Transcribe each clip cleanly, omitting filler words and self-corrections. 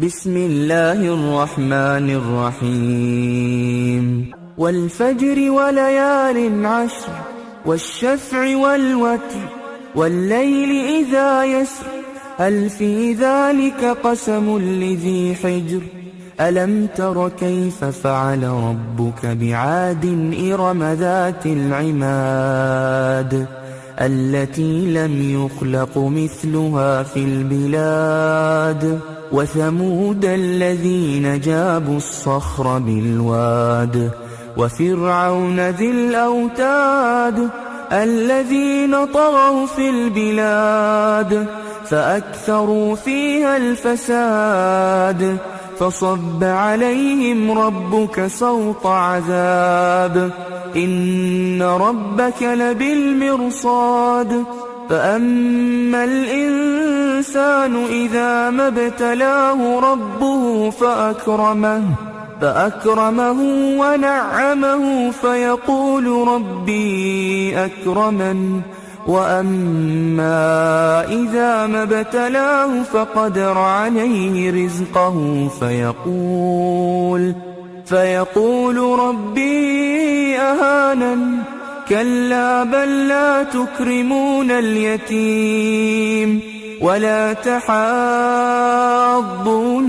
بسم الله الرحمن الرحيم والفجر وليال عشر والشفع والوتر والليل إذا يسر هل في ذلك قسم لذي حجر ألم تر كيف فعل ربك بعاد إرم ذات العماد التي لم يخلق مثلها في البلاد وثمود الذين جابوا الصخر بالواد وفرعون ذي الأوتاد الذين طغوا في البلاد فأكثروا فيها الفساد فصب عليهم ربك سوط عذاب إن ربك لبالمرصاد فأما الإنسان إذا ما ابتلاه ربه فأكرمه ونعمه فيقول ربي أكرمن وأما إذا ما ابتلاه فقدر عليه رزقه فيقول ربي أهانن كلا بل لا تكرمون اليتيم ولا تحاضون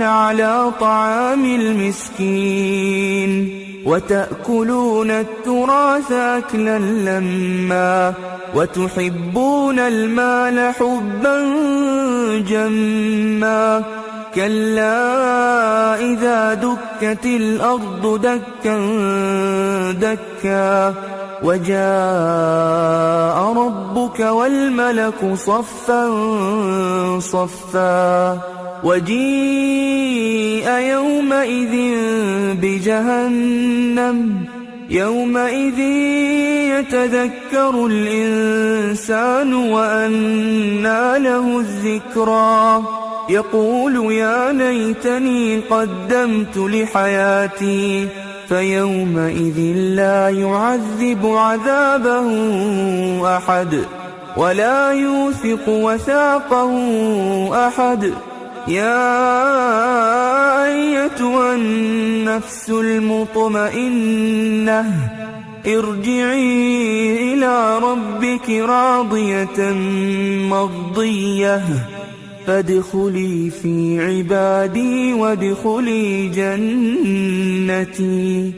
على طعام المسكين وتأكلون التراث أكلا لما وتحبون المال حبا جما كلا إذا دكت الأرض دكا دكا وجاء ربك والملك صفا صفا وجيء يومئذ بجهنم يومئذ يتذكر الإنسان وأنى له الذكرى يقول يا ليتني قدمت لحياتي فيومئذ لا يعذب عذابه أحد ولا يوثق وثاقه أحد يا أيتها النفس المطمئنة ارجعي إلى ربك راضية مرضية فادخلي في عبادي وادخلي جنتي.